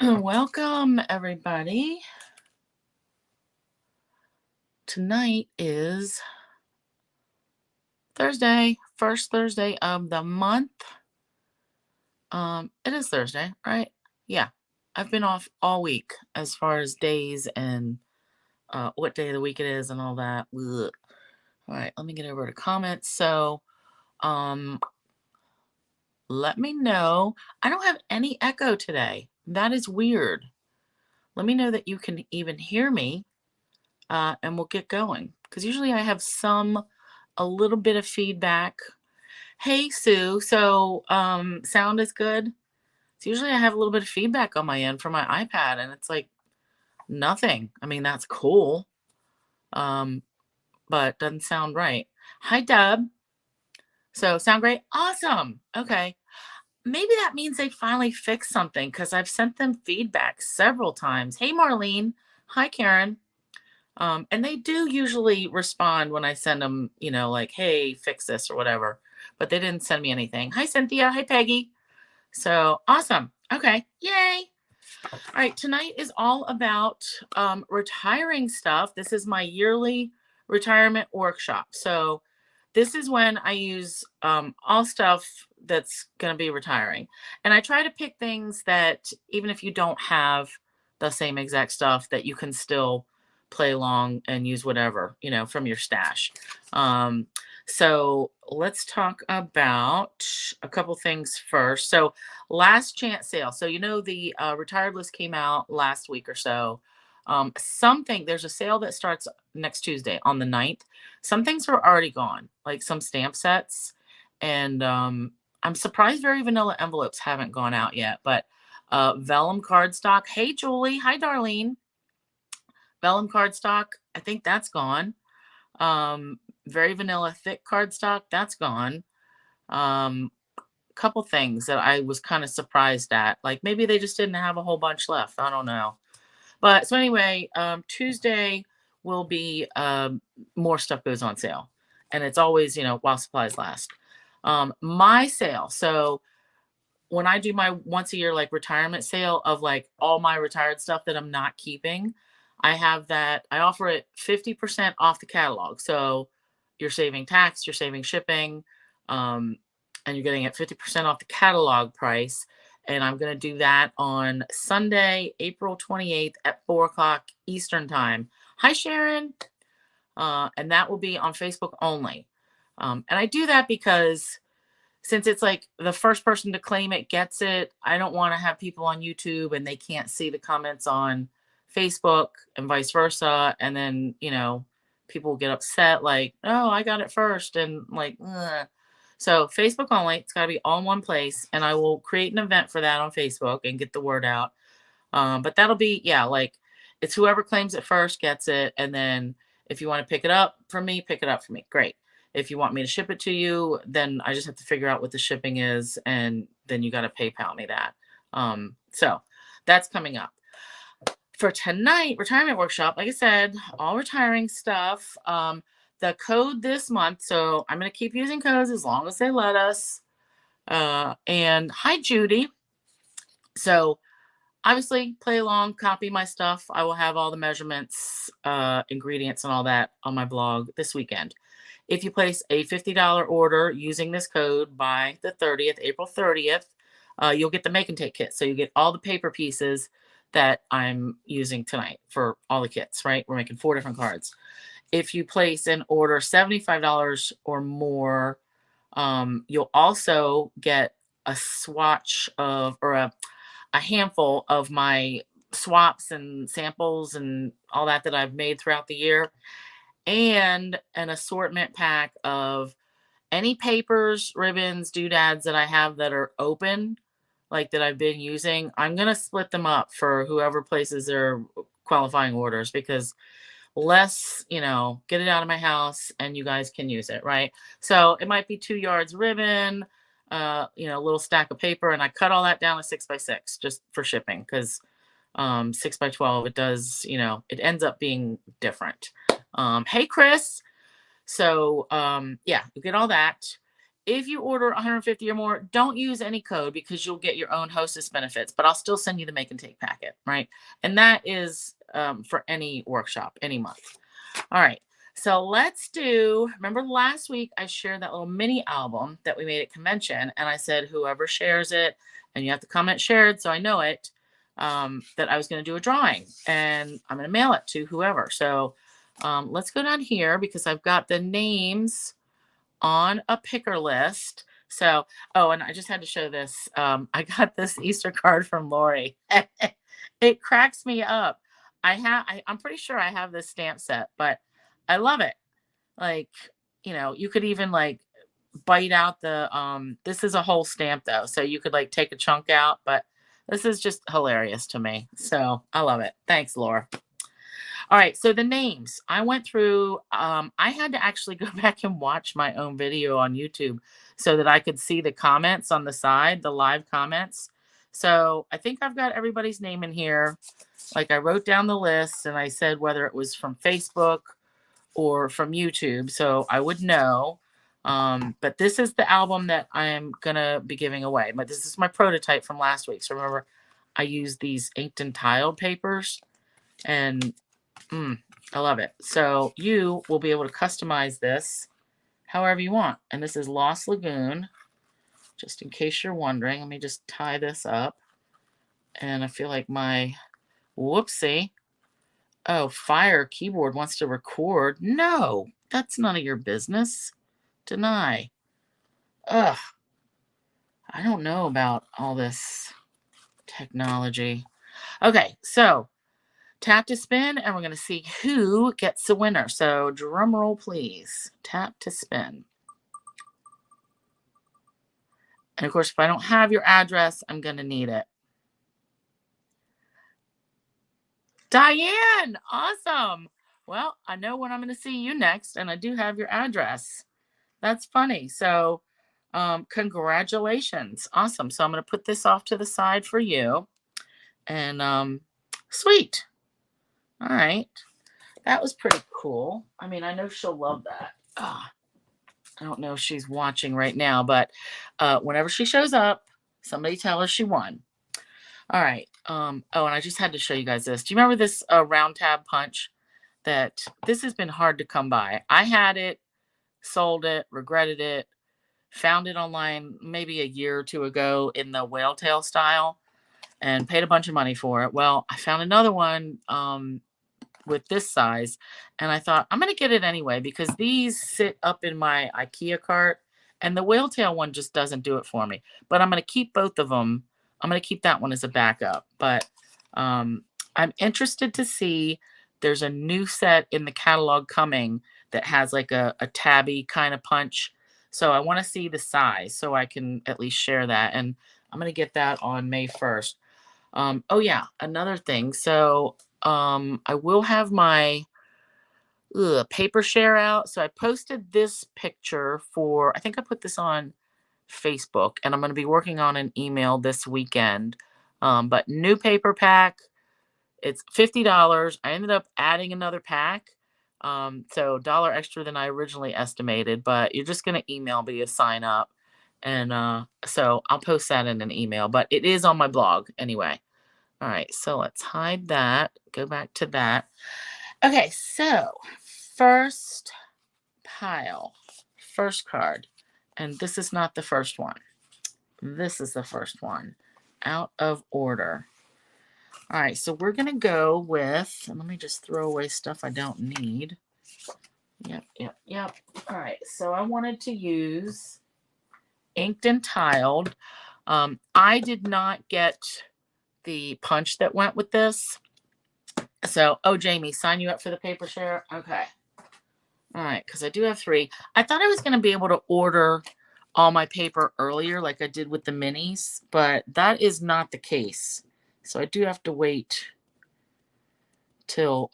Welcome, everybody. Tonight is Thursday, first Thursday of the month. It is Thursday, right? Yeah. I've been off all week as far as days and what day of the week it is and all that. Ugh. All right, let me get over to comments. So, um, let me know. I don't have any echo today. That is weird. Let me know that you can even hear me, and we'll get going. Because usually I have a little bit of feedback. Hey, Sue. So, sound is good. So usually I have a little bit of feedback on my end for my iPad, and it's like nothing. I mean, that's cool, um, but doesn't sound right. Hi, Deb. So, sound great? Awesome. Okay. Maybe that means they finally fixed something because I've sent them feedback several times. Hey, Marlene. Hi, Karen. And they do usually respond when I send them, like, hey, fix this or whatever. But they didn't send me anything. Hi, Cynthia. Hi, Peggy. So awesome. Okay. Yay. All right. Tonight is all about retiring stuff. This is my yearly retirement workshop. So this is when I use all stuff that's going to be retiring. And I try to pick things that even if you don't have the same exact stuff, that you can still play along and use whatever, from your stash. So let's talk about a couple things first. So last chance sale. So the retired list came out last week or so. There's a sale that starts next Tuesday on the 9th. Some things are already gone, like some stamp sets. And I'm surprised Very Vanilla envelopes haven't gone out yet. But vellum cardstock. Hey, Julie. Hi, Darlene. Vellum cardstock. I think that's gone. Very Vanilla thick cardstock. That's gone. Couple things that I was kind of surprised at. Like maybe they just didn't have a whole bunch left. I don't know. But so anyway, Tuesday will be more stuff goes on sale. And it's always, while supplies last. My sale. So when I do my once a year like retirement sale of like all my retired stuff that I'm not keeping, I offer it 50% off the catalog. So you're saving tax, you're saving shipping, and you're getting it 50% off the catalog price. And I'm going to do that on Sunday, April 28th at 4 o'clock Eastern time. Hi, Sharon. And that will be on Facebook only. And I do that because since it's like the first person to claim it gets it, I don't want to have people on YouTube and they can't see the comments on Facebook and vice versa. And then, people get upset like, oh, I got it first. And like, ugh. So Facebook only, it's got to be all in one place. And I will create an event for that on Facebook and get the word out. But that'll be, yeah, like it's whoever claims it first gets it. And then if you want to pick it up from me, pick it up from me. Great. If you want me to ship it to you, then I just have to figure out what the shipping is. And then you got to PayPal me that. So that's coming up. For tonight, retirement workshop, like I said, all retiring stuff. The code this month, so I'm going to keep using codes as long as they let us. And hi, Judy. So obviously play along, copy my stuff. I will have all the measurements, ingredients, and all that on my blog this weekend. If you place a $50 order using this code by the 30th, April 30th, you'll get the make and take kit. So you get all the paper pieces that I'm using tonight for all the kits, right? We're making 4 different cards. If you place an order $75 or more, you'll also get a swatch or a handful of my swaps and samples and all that I've made throughout the year, and an assortment pack of any papers, ribbons, doodads that I have that are open, like that I've been using. I'm going to split them up for whoever places their qualifying orders because less, get it out of my house and you guys can use it, right? So it might be 2 yards ribbon, a little stack of paper, and I cut all that down to 6x6 just for shipping because 6x12, it does, it ends up being different. Hey, Chris. So yeah, you get all that. if you order 150 or more, don't use any code because you'll get your own hostess benefits, but I'll still send you the make and take packet, right? And that is for any workshop, any month. All right. So let's do, remember last week I shared that little mini album that we made at convention, and I said whoever shares it, and you have to comment shared so I know it, that I was going to do a drawing, and I'm going to mail it to whoever. So let's go down here because I've got the names on a picker list. So, oh, and I just had to show this. I got this Easter card from Lori. It cracks me up. I'm pretty sure I have this stamp set, but I love it. Like, you could even like bite out this is a whole stamp though. So you could like take a chunk out, but this is just hilarious to me. So I love it. Thanks, Laura. All right, so the names. I went through, I had to actually go back and watch my own video on YouTube so that I could see the comments on the side, the live comments. So I think I've got everybody's name in here. Like I wrote down the list and I said whether it was from Facebook or from YouTube, so I would know. But this is the album that I'm going to be giving away. But this is my prototype from last week. So remember, I used these inked and tiled papers and I love it. So you will be able to customize this however you want. And this is Lost Lagoon, just in case you're wondering. Let me just tie this up. And I feel like whoopsie. Oh, Fire Keyboard wants to record. No, that's none of your business. Deny. Ugh. I don't know about all this technology. Okay, so tap to spin, and we're going to see who gets the winner. So drum roll, please. Tap to spin. And of course, if I don't have your address, I'm going to need it. Diane, awesome. Well, I know when I'm going to see you next, and I do have your address. That's funny. So congratulations. Awesome. So I'm going to put this off to the side for you. And sweet. All right. That was pretty cool. I mean, I know she'll love that. I don't know if she's watching right now, but whenever she shows up, somebody tell her she won. All right. Oh, and I just had to show you guys this. Do you remember this round tab punch? This has been hard to come by. I had it, sold it, regretted it, found it online maybe a year or two ago in the whale tail style and paid a bunch of money for it. Well, I found another one with this size, and I thought I'm going to get it anyway because these sit up in my IKEA cart, and the whale tail one just doesn't do it for me. But I'm going to keep both of them. I'm going to keep that one as a backup. But I'm interested to see. There's a new set in the catalog coming that has like a tabby kind of punch. So I want to see the size so I can at least share that. And I'm going to get that on May 1st. Oh yeah, another thing. So I will have my paper share out. So I posted this picture I think I put this on Facebook, and I'm going to be working on an email this weekend. But new paper pack, it's $50. I ended up adding another pack. So $1 extra than I originally estimated, but you're just going to email me a sign up. And so I'll post that in an email, but it is on my blog anyway. All right, so let's hide that. Go back to that. Okay, so first pile, first card. And this is not the first one. This is the first one. Out of order. All right, so we're going to go with, let me just throw away stuff I don't need. Yep. All right, so I wanted to use inked and tiled. I did not get the punch that went with this. So, Jamie, sign you up for the paper share? Okay. All right, because I do have 3. I thought I was going to be able to order all my paper earlier like I did with the minis, but that is not the case. So I do have to wait till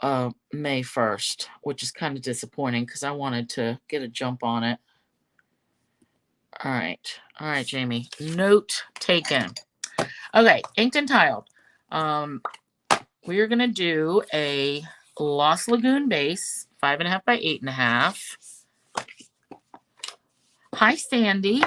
May 1st, which is kind of disappointing because I wanted to get a jump on it. All right, Jamie. Note taken. Okay, inked and tiled. We are going to do a Lost Lagoon base, 5.5 by 8.5. Hi, Sandy.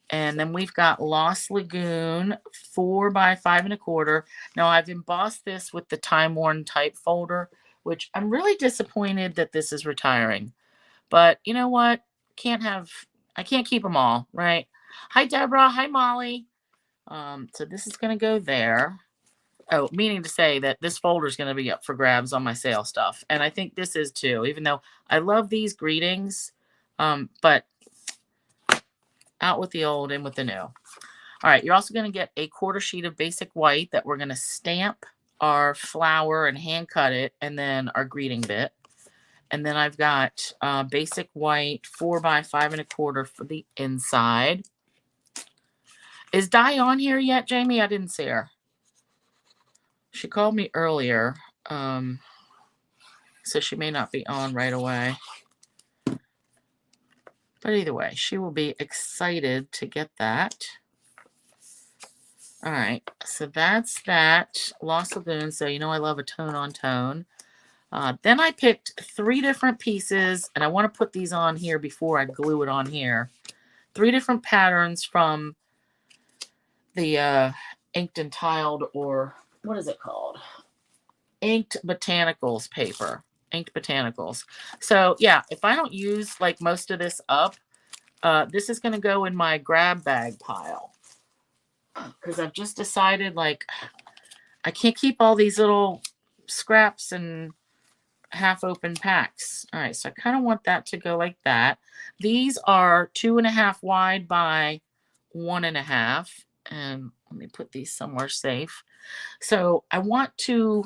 And then we've got Lost Lagoon, 4 by 5 1/4. Now I've embossed this with the Time Worn type folder, which I'm really disappointed that this is retiring. But you know what? I can't keep them all, right? Hi, Deborah. Hi, Molly. So this is going to go there. Oh, meaning to say that this folder is going to be up for grabs on my sale stuff. And I think this is too, even though I love these greetings. But out with the old, in with the new. All right, you're also going to get a 1/4 sheet of basic white that we're going to stamp our flower and hand cut it, and then our greeting bit. And then I've got basic white 4 by 5 1/4 for the inside. Is Di on here yet, Jamie? I didn't see her. She called me earlier, so she may not be on right away. But either way, she will be excited to get that. All right, so that's that. Lost Lagoon, so you know I love a tone on tone. Then I picked 3 different pieces, and I want to put these on here before I glue it on here. 3 different patterns from the inked and tiled, or what is it called? Inked Botanicals paper. Inked Botanicals. So yeah, if I don't use like most of this up, this is going to go in my grab bag pile. Because I've just decided like I can't keep all these little scraps and half open packs. All right, so I kind of want that to go like that. These are 2.5 wide by 1.5. And let me put these somewhere safe. So I want to,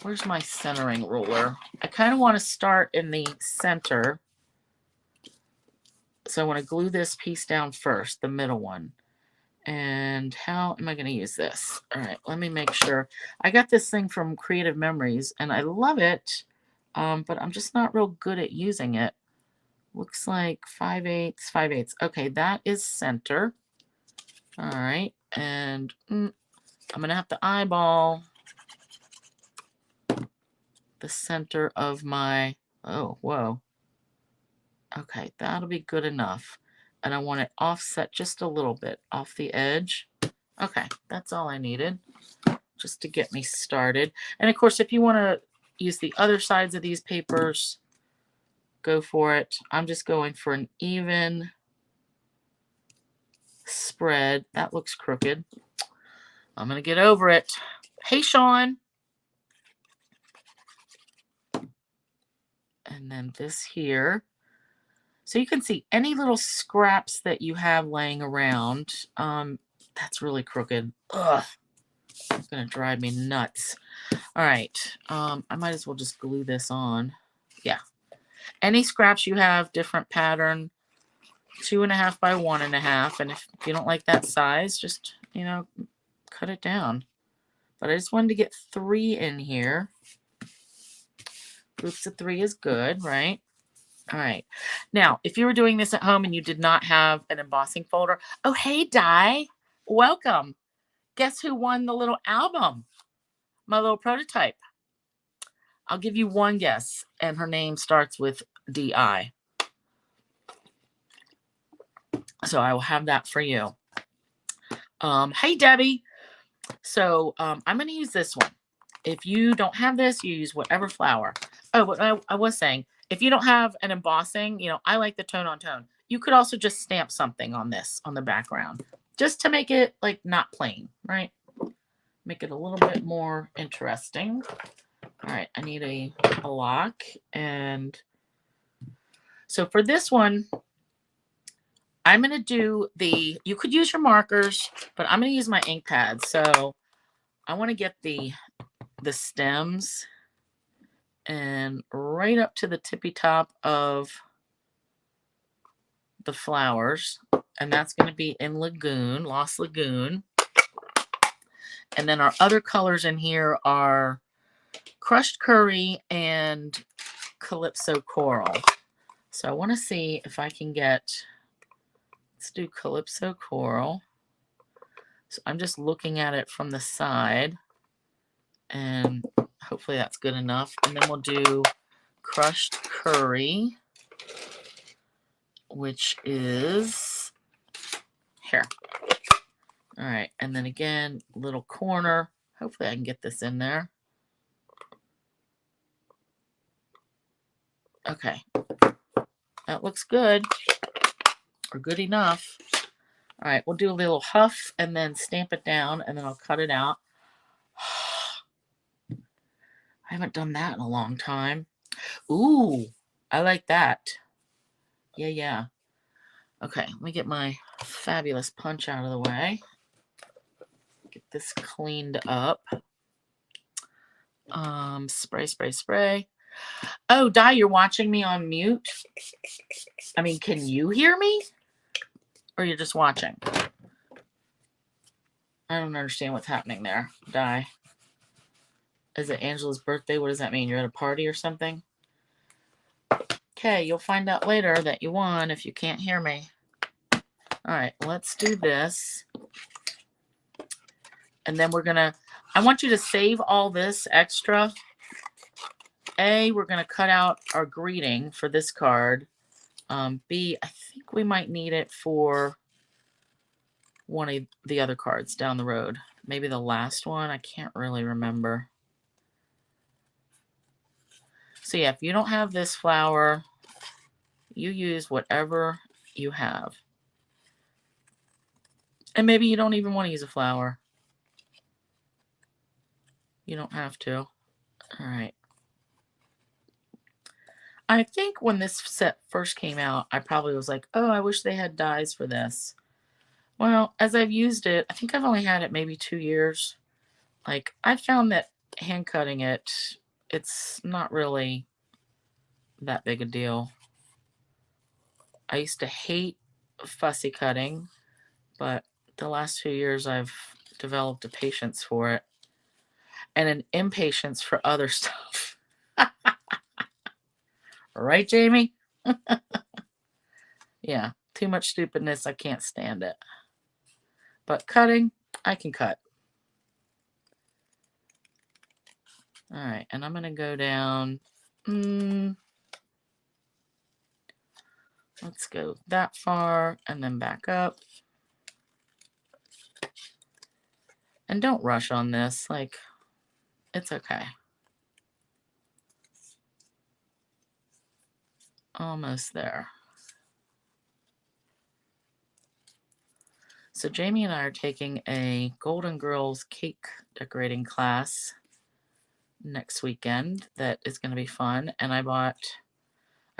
where's my centering ruler? I kind of want to start in the center. So I want to glue this piece down first, the middle one. And how am I going to use this? All right, let me make sure. I got this thing from Creative Memories, and I love it, but I'm just not real good at using it. Looks like 5/8, 5/8. Okay, that is center. All right, and I'm going to have to eyeball the center of my, oh, whoa. Okay, that'll be good enough. And I want it offset just a little bit off the edge. Okay, that's all I needed just to get me started. And of course, if you want to use the other sides of these papers, go for it. I'm just going for an even spread. That looks crooked. I'm going to get over it. Hey, Sean. And then this here. So you can see any little scraps that you have laying around. That's really crooked. Ugh. It's going to drive me nuts. All right. I might as well just glue this on. Yeah. Any scraps you have, different pattern, 2.5 by 1.5. And if you don't like that size, just, you know, cut it down. But I just wanted to get 3 in here. Groups of 3 is good, right? All right. Now, if you were doing this at home and you did not have an embossing folder, oh, hey, Di. Welcome. Guess who won the little album? My little prototype. I'll give you one guess, and her name starts with D-I. So I will have that for you. Hey, Debbie. So I'm going to use this one. If you don't have this, you use whatever flower. Oh, but I was saying, if you don't have an embossing, you know, I like the tone on tone. You could also just stamp something on this, on the background, just to make it like not plain, right? Make it a little bit more interesting. All right, I need a block. And so for this one, I'm going to do you could use your markers, but I'm going to use my ink pad. So I want to get the stems and right up to the tippy top of the flowers. And that's going to be in Lagoon, Lost Lagoon. And then our other colors in here are Crushed Curry and Calypso Coral. So I want to see if I can get, let's do Calypso Coral. So I'm just looking at it from the side, and hopefully that's good enough. And then we'll do Crushed Curry. which is here. All right, and then again, little corner. Hopefully I can get this in there. Okay, that looks good, or good enough. All right, we'll do a little huff and then stamp it down, and then I'll cut it out. I haven't done that in a long time. Ooh, I like that. Yeah. Okay, let me get my fabulous punch out of the way. Get this cleaned up. Spray. Oh, Di, you're watching me on mute? I mean, can you hear me? Or you're just watching? I don't understand what's happening there, Di. Is it Angela's birthday? What does that mean? You're at a party or something? Okay, you'll find out later that you won if you can't hear me. All right, let's do this. And then we're gonna, I want you to save all this extra. We're gonna cut out our greeting for this card. B, I think we might need it for one of the other cards down the road. Maybe the last one, I can't really remember. So yeah, if you don't have this flower, you use whatever you have. And maybe you don't even want to use a flower. You don't have to. All right. I think when this set first came out, I probably was like, oh, I wish they had dies for this. Well, as I've used it, I think I've only had it maybe 2 years. Like, I found that hand cutting it, it's not really that big a deal. I used to hate fussy cutting, but the last 2 years I've developed a patience for it and an impatience for other stuff. Right, Jamie? Yeah, too much stupidness. I can't stand it. But cutting, I can cut. All right, and I'm going to go down. Let's go that far and then back up. And don't rush on this. Like, it's okay. Almost there. So Jamie and I are taking a Golden Girls cake decorating class next weekend that is going to be fun. And I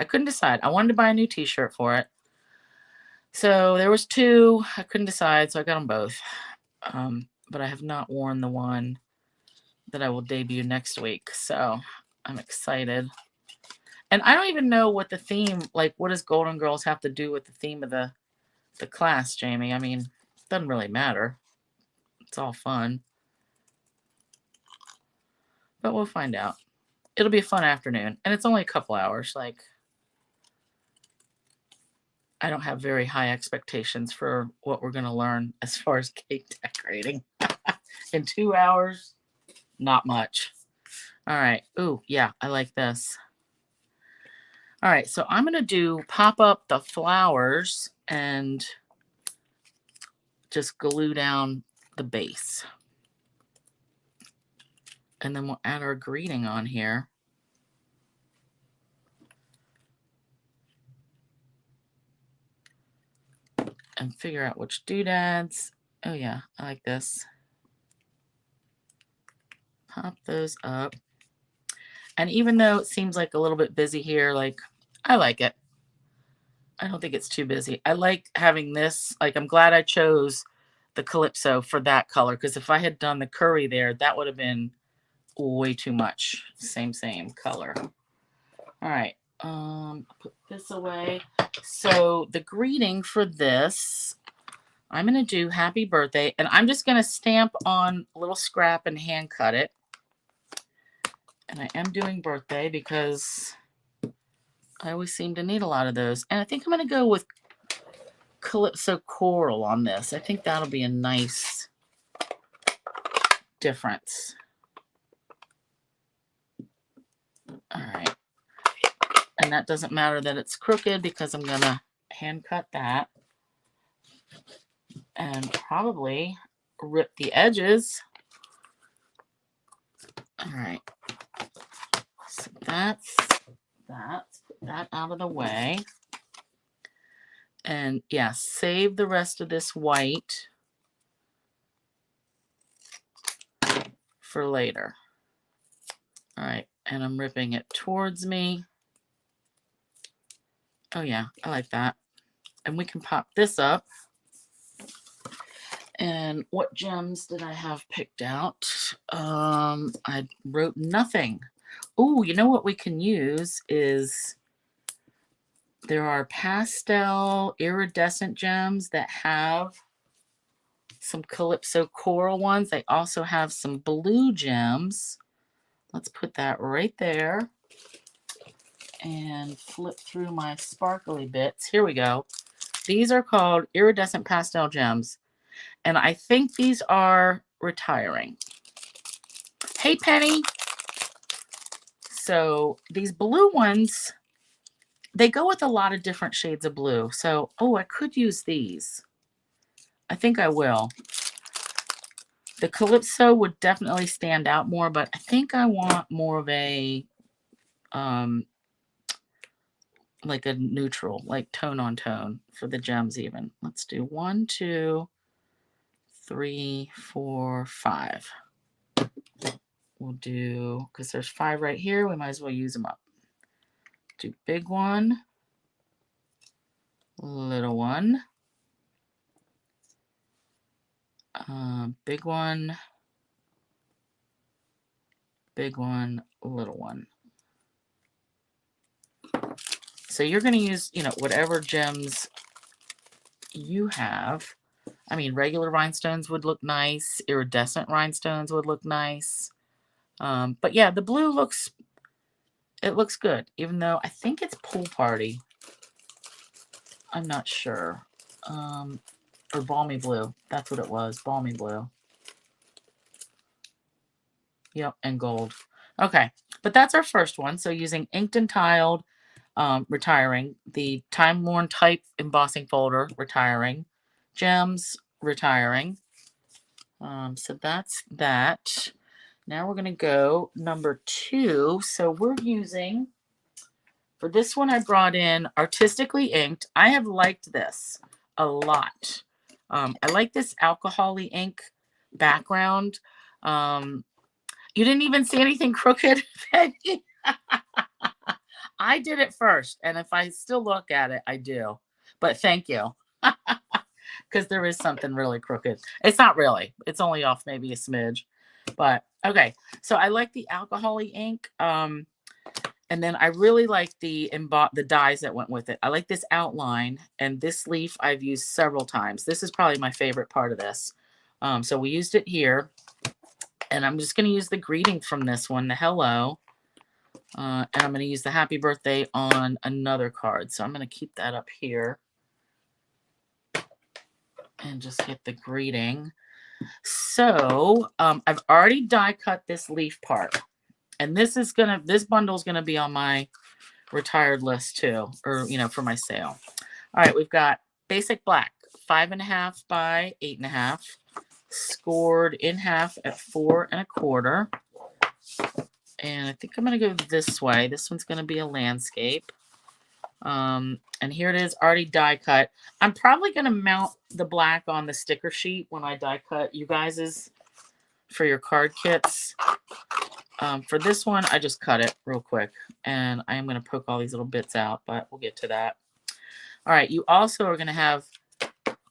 couldn't decide. I wanted to buy a new t-shirt for it. So there was 2. I couldn't decide, so I got them both. But I have not worn the one that I will debut next week. So I'm excited. And I don't even know what the theme, like what does Golden Girls have to do with the theme of the class, Jamie? I mean, it doesn't really matter. It's all fun. But we'll find out. It'll be a fun afternoon. And it's only a couple hours. Like, I don't have very high expectations for what we're going to learn as far as cake decorating. In 2 hours, not much. All right. Ooh, yeah, I like this. All right, so I'm going to pop up the flowers and just glue down the base. And then we'll add our greeting on here. And figure out which doodads. Oh yeah, I like this. Pop those up. And even though it seems like a little bit busy here, like, I like it. I don't think it's too busy. I like having this. Like, I'm glad I chose the Calypso for that color, because if I had done the curry there, that would have been way too much. Same color. All right. Put this away. So the greeting for this, I'm going to do happy birthday, and I'm just going to stamp on a little scrap and hand cut it. And I am doing birthday because I always seem to need a lot of those. And I think I'm going to go with Calypso Coral on this. I think that'll be a nice difference. All right. And that doesn't matter that it's crooked because I'm going to hand cut that and probably rip the edges. All right. So that's that. Put that out of the way. And yeah, save the rest of this white for later. All right, and I'm ripping it towards me. Oh yeah, I like that. And we can pop this up. And what gems did I have picked out? I wrote nothing. Oh, you know what we can use is there are pastel iridescent gems that have some calypso coral ones. They also have some blue gems. Let's put that right there and flip through my sparkly bits. Here we go. These are called iridescent pastel gems. And I think these are retiring. Hey, Penny. So these blue ones, they go with a lot of different shades of blue. So, oh, I could use these. I think I will. The Calypso would definitely stand out more, but I think I want more of a, like a neutral, like tone on tone for the gems even. Let's do 1, 2, 3, 4, 5. We'll do, because there's 5 right here, we might as well use them up. Do big one, little one, big one, little one. So you're going to use, you know, whatever gems you have. I mean, regular rhinestones would look nice. Iridescent rhinestones would look nice. But yeah, the blue looks, it looks good, even though I think it's Pool Party. I'm not sure. Or Balmy Blue. That's what it was. Balmy Blue. Yep, and gold. Okay, but that's our first one. So using inked and tiled, retiring. The time-worn type embossing folder, retiring. Gems, retiring. So that's that. Now we're going to go number 2. So we're using, for this one I brought in Artistically Inked. I have liked this a lot. I like this alcohol-y ink background. You didn't even see anything crooked, Peggy? I did it first, and if I still look at it, I do. But thank you. Because there is something really crooked. It's not really. It's only off maybe a smidge. But, okay. So I like the alcohol-y ink. And then I really like the dyes that went with it. I like this outline. And this leaf I've used several times. This is probably my favorite part of this. So we used it here. And I'm just going to use the greeting from this one, the hello. And I'm going to use the happy birthday on another card. So I'm going to keep that up here. And just get the greeting. So I've already die cut this leaf part. And this bundle is going to be on my retired list too. Or, you know, for my sale. All right, we've got basic black. 5.5 by 8.5. Scored in half at 4 1/4. And I think I'm going to go this way. This one's going to be a landscape. And here it is, already die cut. I'm probably going to mount the black on the sticker sheet when I die cut you guys's for your card kits. For this one, I just cut it real quick. And I am going to poke all these little bits out, but we'll get to that. All right, you also are going to have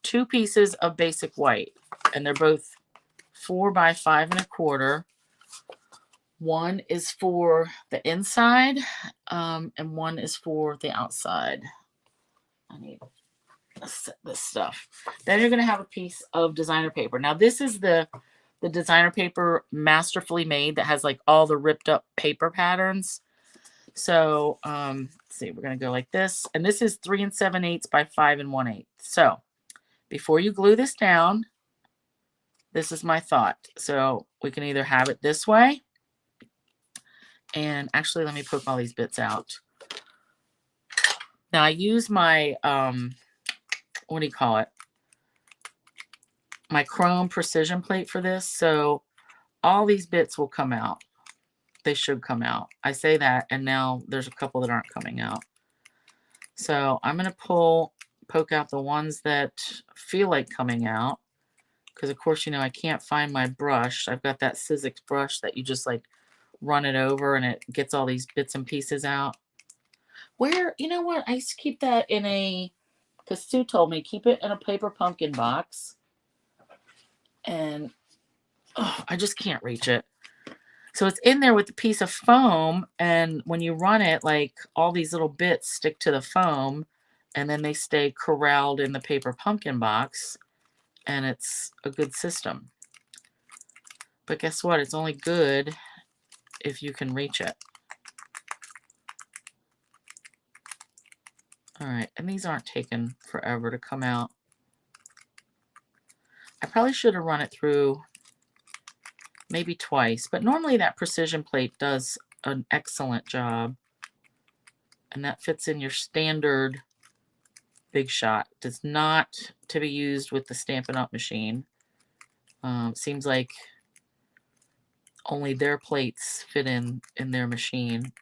2 pieces of basic white. And they're both 4 by 5 1/4. One is for the inside, and one is for the outside. I need to set this stuff. Then you're going to have a piece of designer paper. Now, this is the designer paper masterfully made that has like all the ripped up paper patterns. So, let's see, we're going to go like this. And this is 3 7/8 by 5 1/8. So, before you glue this down, this is my thought. So, we can either have it this way. And actually, let me poke all these bits out. Now I use my, what do you call it? My chrome precision plate for this. So all these bits will come out. They should come out. I say that, and now there's a couple that aren't coming out. So I'm going to poke out the ones that feel like coming out. Because, of course, you know, I can't find my brush. I've got that Sizzix brush that you just, like, run it over and it gets all these bits and pieces out. Where, you know what? I used to keep that in a, because Sue told me, keep it in a paper pumpkin box. And I just can't reach it. So it's in there with a piece of foam, and when you run it, like, all these little bits stick to the foam, and then they stay corralled in the paper pumpkin box, and it's a good system. But guess what? It's only good if you can reach it. All right, and these aren't taking forever to come out. I probably should have run it through maybe twice, but normally that precision plate does an excellent job. And that fits in your standard Big Shot. Does not to be used with the Stampin' Up! Machine. Seems like only their plates fit in their machine.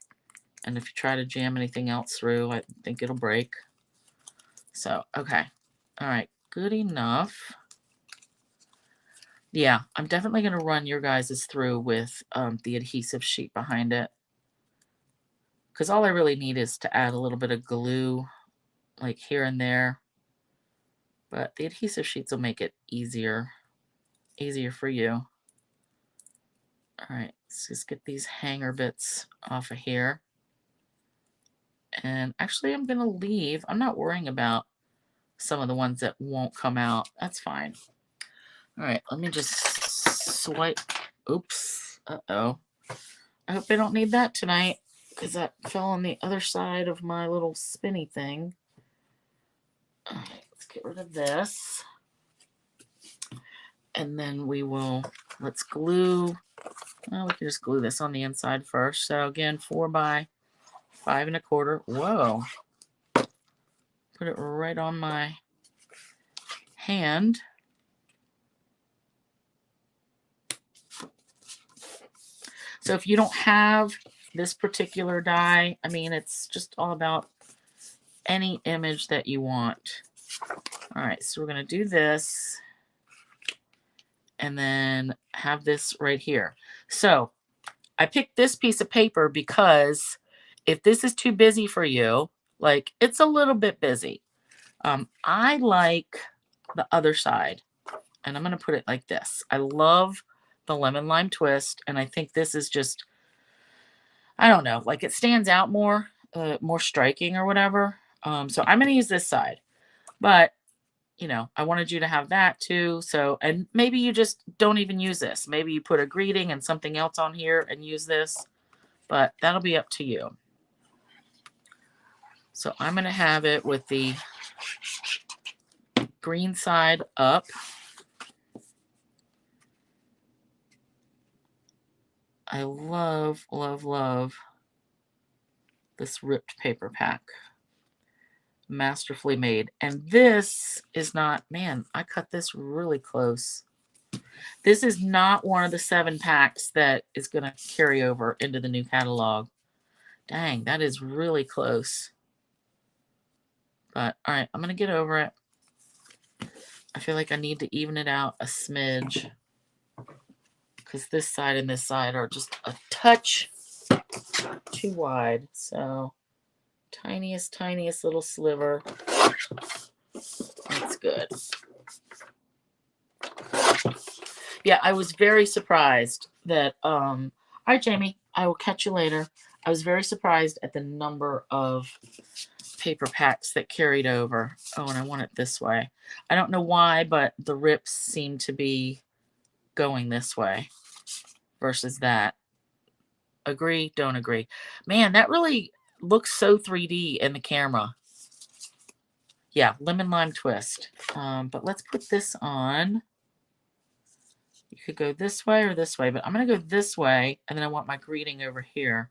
And if you try to jam anything else through, I think it'll break. So, okay. All right, good enough. Yeah, I'm definitely going to run your guys' through with the adhesive sheet behind it. Because all I really need is to add a little bit of glue, like here and there. But the adhesive sheets will make it easier for you. All right, let's just get these hanger bits off of here. And actually, I'm going to leave. I'm not worrying about some of the ones that won't come out. That's fine. All right, let me just swipe. Oops. Uh-oh. I hope I don't need that tonight, because that fell on the other side of my little spinny thing. All right, let's get rid of this. And then let's glue. Well, we can just glue this on the inside first. So again, 4 by 5 1/4. Whoa. Put it right on my hand. So if you don't have this particular die, I mean, it's just all about any image that you want. All right, so we're going to do this and then have this right here. So I picked this piece of paper because if this is too busy for you, like, it's a little bit busy. I like the other side, and I'm going to put it like this. I love the lemon lime twist, and I think this is just, I don't know, like, it stands out more, more striking or whatever. So I'm going to use this side, but you know, I wanted you to have that too. So, and maybe you just don't even use this. Maybe you put a greeting and something else on here and use this, but that'll be up to you. So I'm going to have it with the green side up. I love, love, love this ripped paper pack. Masterfully made. And this is not, man, I cut this really close. This is not one of the 7 packs that is going to carry over into the new catalog. Dang, that is really close. But all right, I'm going to get over it. I feel like I need to even it out a smidge, because this side and this side are just a touch too wide. So tiniest little sliver. That's good. Yeah, I was very surprised that all right, Jamie, I will catch you later. I was very surprised at the number of paper packs that carried over. Oh, and I want it this way. I don't know why, but the rips seem to be going this way versus that. Agree, don't agree. Man, that really looks so 3D in the camera. Yeah, lemon lime twist. But let's put this on. You could go this way or this way, but I'm going to go this way, and then I want my greeting over here.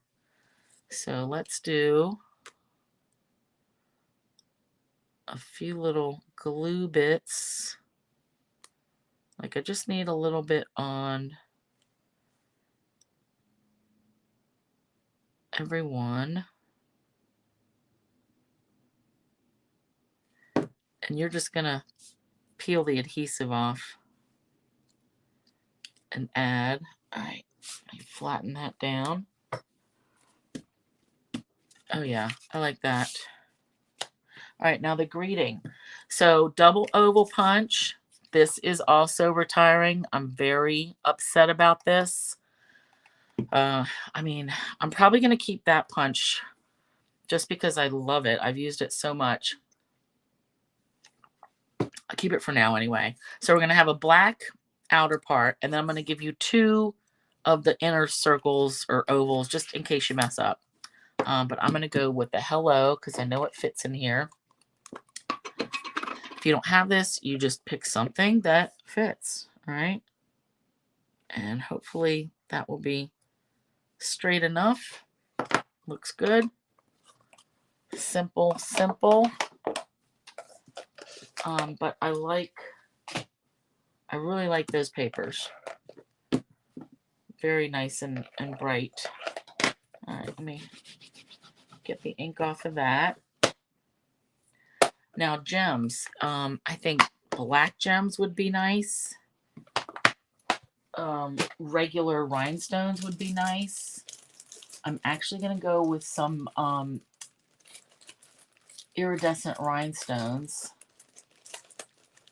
So let's do a few little glue bits. Like I just need a little bit on every one. And you're just gonna peel the adhesive off and add. All right, let me flatten that down. Oh yeah, I like that. All right, now the greeting. So double oval punch. This is also retiring. I'm very upset about this. I mean, I'm probably going to keep that punch just because I love it. I've used it so much. I'll keep it for now anyway. So we're going to have a black outer part, and then I'm going to give you 2 of the inner circles or ovals just in case you mess up. But I'm going to go with the hello because I know it fits in here. If you don't have this, you just pick something that fits, all right? And hopefully that will be straight enough. Looks good. Simple, simple. But I really like those papers. Very nice and bright. All right, let me get the ink off of that. Now gems. I think black gems would be nice. Regular rhinestones would be nice. I'm actually going to go with some iridescent rhinestones.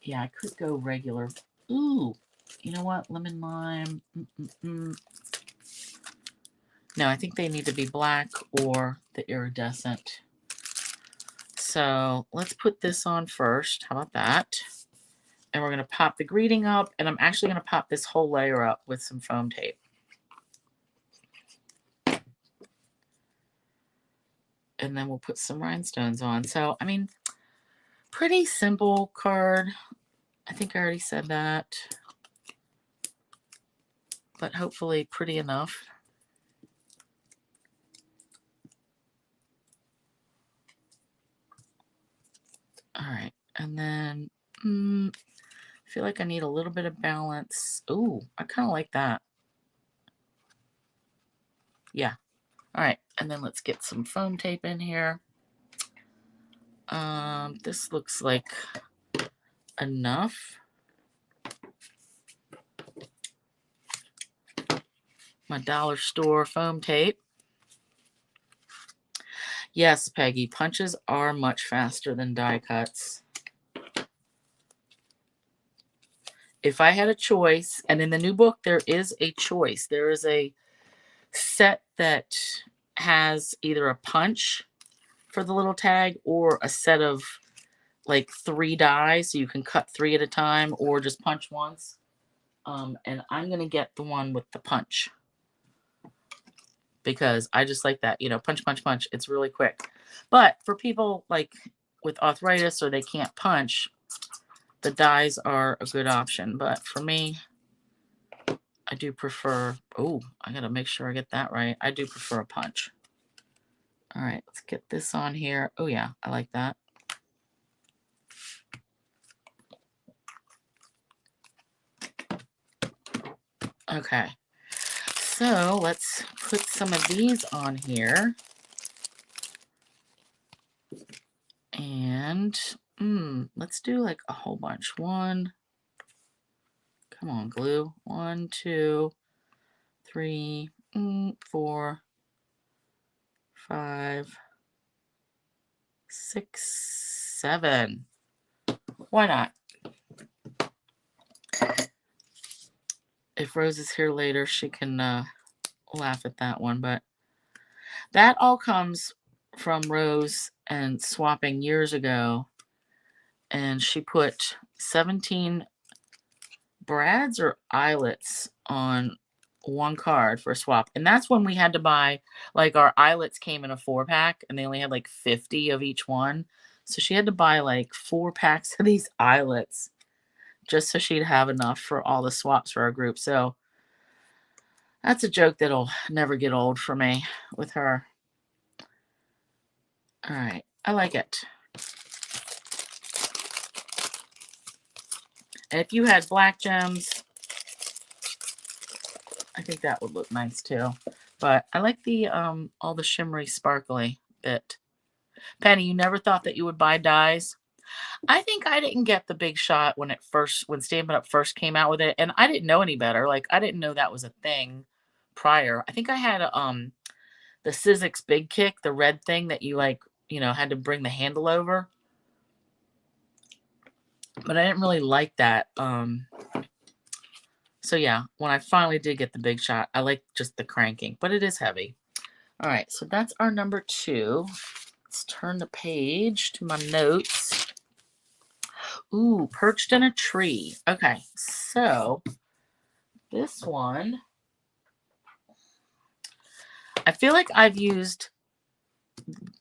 Yeah, I could go regular. Ooh, you know what? Lemon lime. No, I think they need to be black or the iridescent. So let's put this on first. How about that? And we're going to pop the greeting up. And I'm actually going to pop this whole layer up with some foam tape. And then we'll put some rhinestones on. So, I mean, pretty simple card. I think I already said that. But hopefully pretty enough. All right. And then I feel like I need a little bit of balance. Ooh, I kind of like that. Yeah. All right. And then let's get some foam tape in here. This looks like enough. My dollar store foam tape. Yes, Peggy, punches are much faster than die cuts. If I had a choice, and in the new book there is a choice. There is a set that has either a punch for the little tag or a set of like 3 dies, so you can cut 3 at a time or just punch once. And I'm going to get the one with the punch because I just like that, you know, punch, punch, punch. It's really quick. But for people like with arthritis or they can't punch, the dies are a good option. But for me, I do prefer, oh, I got to make sure I get that right. I do prefer a punch. All right, let's get this on here. Oh yeah, I like that. Okay, so let's put some of these on here. And let's do like a whole bunch. Come on, glue. 1, 2, 3, 4, 5, 6, 7. Why not? If Rose is here later, she can laugh at that one. But that all comes from Rose and swapping years ago. And she put 17 brads or eyelets on one card for a swap. And that's when we had to buy, like our eyelets came in a 4-pack and they only had like 50 of each one. So she had to buy like 4 packs of these eyelets just so she'd have enough for all the swaps for our group. So that's a joke that'll never get old for me with her. All right. I like it. And if you had black gems, I think that would look nice too. But I like the all the shimmery sparkly bit. Penny, you never thought that you would buy dies? I think I didn't get the big shot when Stampin' Up first came out with it, and I didn't know any better. Like I didn't know that was a thing prior. I think I had the Sizzix Big Kick, the red thing that you like, had to bring the handle over. But I didn't really like that. So yeah, when I finally did get the big shot, I like just the cranking, but it is heavy. All right, so that's our number 2. Let's turn the page to my notes. Ooh, perched in a tree. Okay, so this one, I feel like I've used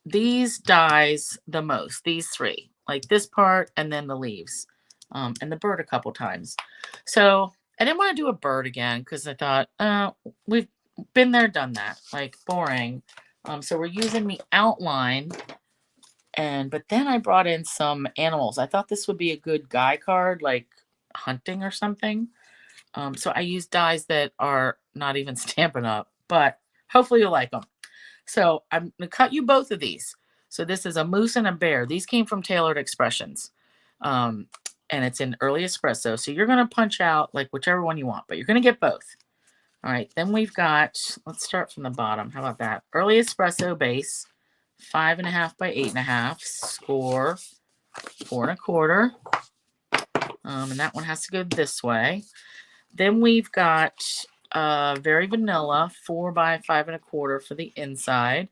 these dies the most, these 3, like this part and then the leaves, and the bird a couple times. So I didn't want to do a bird again because I thought, we've been there, done that, like boring. So we're using the outline, but then I brought in some animals. I thought this would be a good guy card, like hunting or something. So I used dies that are not even Stampin' Up, but hopefully you'll like them. So I'm going to cut you both of these. So this is a moose and a bear. These came from Tailored Expressions. And it's in early espresso. So you're going to punch out like whichever one you want, but you're going to get both. All right. Then we've got, let's start from the bottom. How about that? Early espresso base, 5.5 by 8.5, score 4 1/4. And that one has to go this way. Then we've got Very Vanilla, 4 by 5 1/4 for the inside.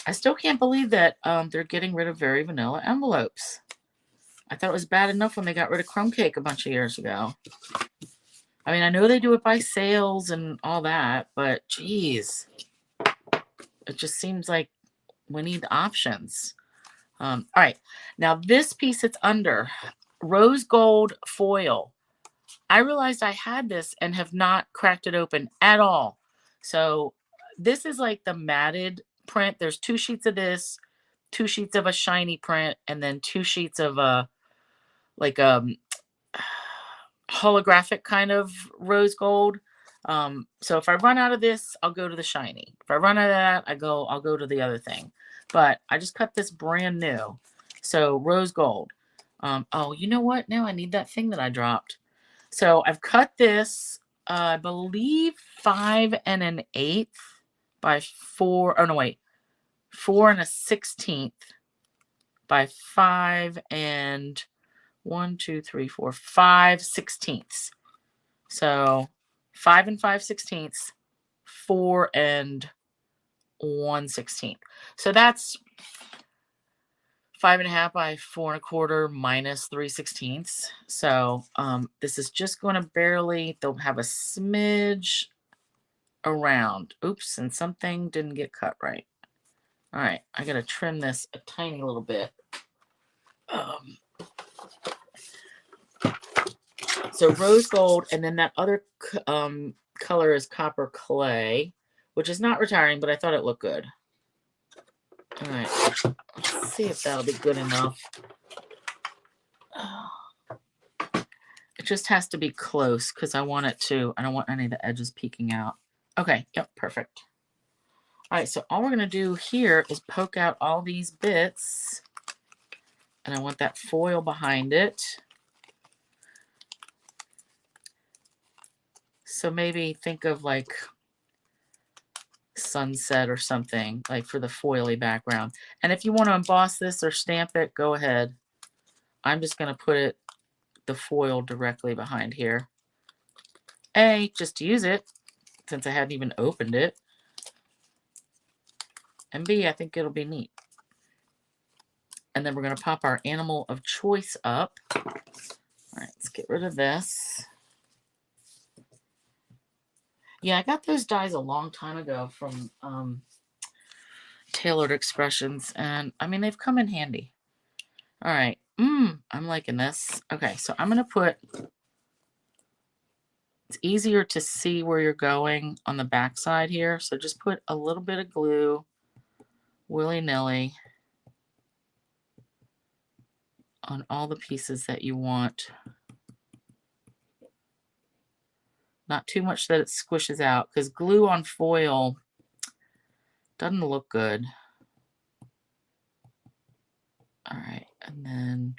I still can't believe that they're getting rid of Very Vanilla envelopes. I thought it was bad enough when they got rid of Crumb Cake a bunch of years ago. I mean, I know they do it by sales and all that, but geez, it just seems like we need options. All right, now this piece it's under, rose gold foil. I realized I had this and have not cracked it open at all. So this is like the matted print. There's 2 sheets of this, 2 sheets of a shiny print, and then 2 sheets of a like holographic kind of rose gold. So if I run out of this, I'll go to the shiny. If I run out of that, I'll go to the other thing. But I just cut this brand new. So rose gold. Oh, you know what? Now I need that thing that I dropped. So I've cut this, I believe 5 1/8 by 4. Oh no, wait, 4 1/16 by 5 and 1, 2, 3, 4, 5/16. So 5 5/16, 4 1/16. So that's 5.5 by 4 1/4 minus 3/16. So this is just going to barely, they'll have a smidge around. Oops, and something didn't get cut right. All right, I got to trim this a tiny little bit. So rose gold, and then that other color is copper clay, which is not retiring, but I thought it looked good. All right, let's see if that'll be good enough. It just has to be close because I want it to, I don't want any of the edges peeking out. Okay, yep, perfect. All right, so all we're going to do here is poke out all these bits, and I want that foil behind it. So maybe think of like sunset or something, like for the foily background. And if you want to emboss this or stamp it, go ahead. I'm just going to put the foil directly behind here. A, just to use it, since I hadn't even opened it. And B, I think it'll be neat. And then we're going to pop our animal of choice up. All right, let's get rid of this. Yeah, I got those dies a long time ago from Tailored Expressions, and I mean, they've come in handy. All right, I'm liking this. Okay, so I'm going to put, it's easier to see where you're going on the back side here, so just put a little bit of glue, willy-nilly. on all the pieces that you want. Not too much that it squishes out, because glue on foil doesn't look good. All right, and then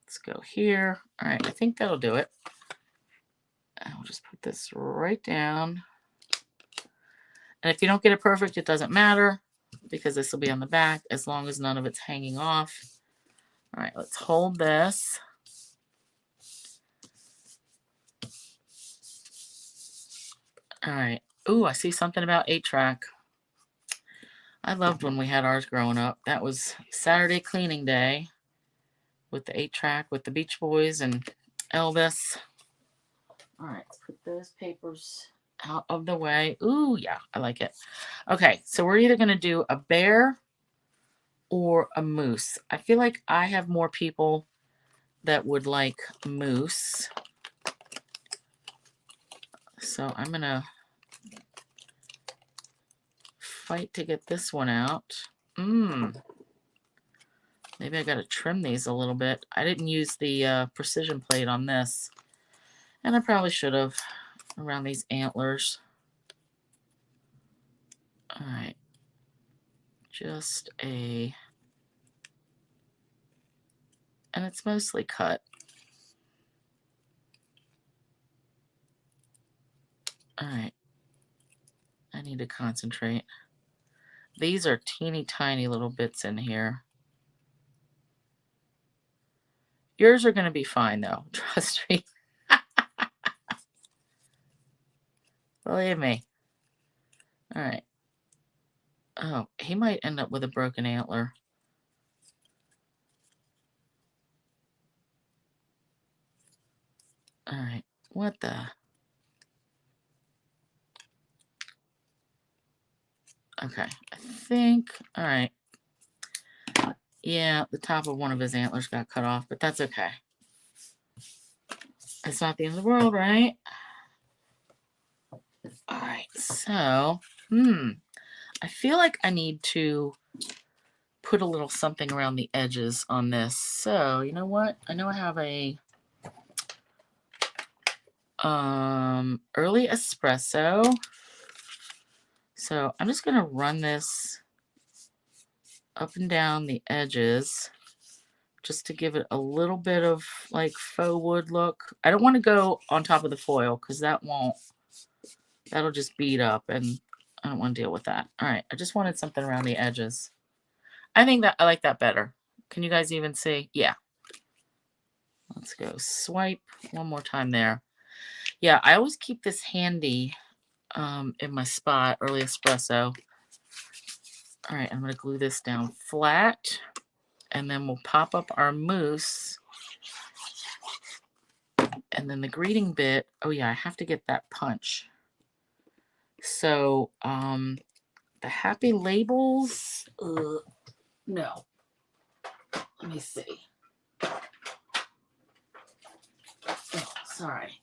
let's go here. All right, I think that'll do it. I'll just put this right down. And if you don't get it perfect, it doesn't matter, because this will be on the back as long as none of it's hanging off. All right, let's hold this. All right. Ooh, I see something about 8-track. I loved when we had ours growing up. That was Saturday cleaning day with the 8-track with the Beach Boys and Elvis. All right, let's put those papers out of the way. Ooh, yeah, I like it. Okay, so we're either going to do a bear or a moose. I feel like I have more people that would like moose. So I'm going to fight to get this one out. Maybe I got to trim these a little bit. I didn't use the precision plate on this. And I probably should have around these antlers. All right. Just a... And it's mostly cut. All right. I need to concentrate. These are teeny tiny little bits in here. Yours are going to be fine, though. Trust me. Believe me. All right. Oh, he might end up with a broken antler. All right. What the? Okay. I think. All right. Yeah, the top of one of his antlers got cut off, but that's okay. It's not the end of the world, right? All right. So, I feel like I need to put a little something around the edges on this. So, you know what? I know I have a early espresso. So I'm just gonna run this up and down the edges just to give it a little bit of like faux wood look. I don't want to go on top of the foil because that'll just beat up and I don't want to deal with that. All right, I just wanted something around the edges. I think that I like that better. Can you guys even see? Yeah. Let's go swipe one more time there. Yeah, I always keep this handy in my spot, early espresso. All right, I'm going to glue this down flat, and then we'll pop up our mousse. And then the greeting bit, oh yeah, I have to get that punch. So, the happy labels, no. Let me see. Oh, sorry.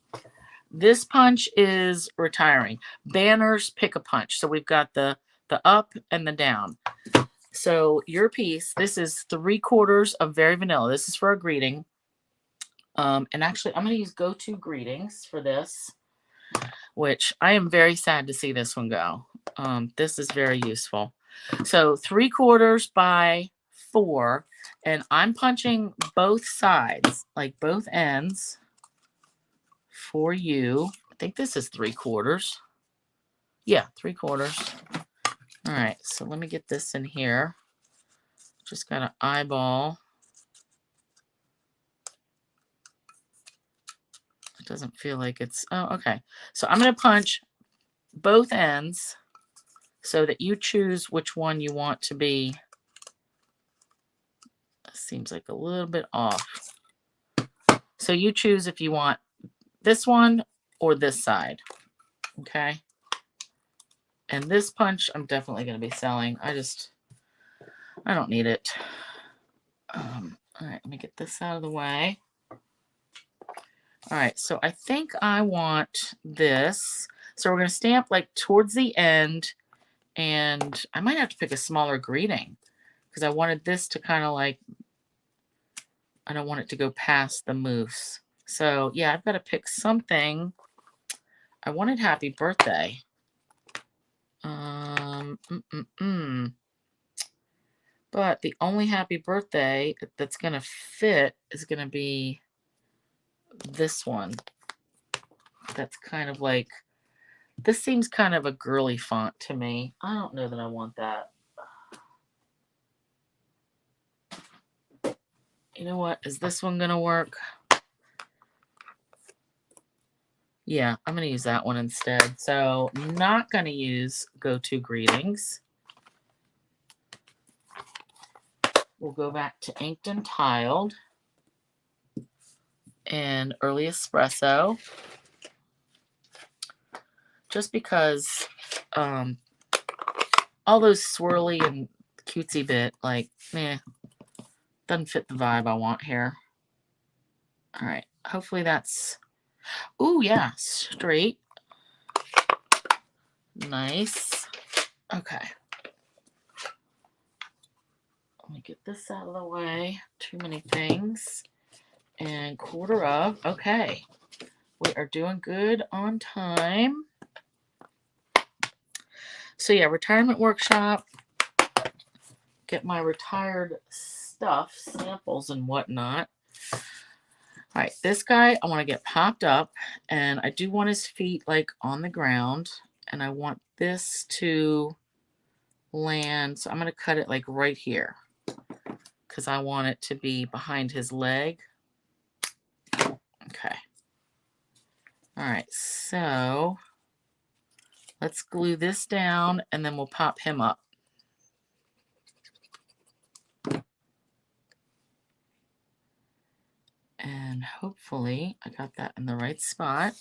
This punch is retiring. Banners pick a punch. So we've got the up and the down. So your piece, this is 3/4 of Very Vanilla. This is for a greeting. And actually, I'm going to use Go-To Greetings for this, which I am very sad to see this one go. This is very useful. So 3/4 by 4, and I'm punching both sides, like both ends for you. I think this is 3/4. Yeah, 3/4. All right, so let me get this in here. Just got to eyeball. It doesn't feel like it's, oh, okay. So I'm going to punch both ends so that you choose which one you want to be. Seems like a little bit off. So you choose if you want this one or this side. Okay. And this punch, I'm definitely going to be selling. I don't need it. All right, let me get this out of the way. All right, so I think I want this. So we're going to stamp like towards the end, and I might have to pick a smaller greeting because I wanted this to kind of like, I don't want it to go past the moose. So yeah, I've got to pick something. I wanted happy birthday. But the only happy birthday that's going to fit is going to be this one. That's kind of like, this seems kind of a girly font to me. I don't know that I want that. You know what? Is this one going to work? Yeah, I'm going to use that one instead. So not going to use Go To Greetings. We'll go back to Inked and Tiled and Early Espresso. Just because all those swirly and cutesy bit, like, doesn't fit the vibe I want here. All right, hopefully that's, ooh, yeah, straight. Nice. Okay. Let me get this out of the way. Too many things. And quarter of. Okay. We are doing good on time. So yeah, retirement workshop. Get my retired stuff, samples and whatnot. All right, this guy I want to get popped up, and I do want his feet like on the ground, and I want this to land. So I'm going to cut it like right here because I want it to be behind his leg. Okay. All right, so let's glue this down and then we'll pop him up. And hopefully I got that in the right spot.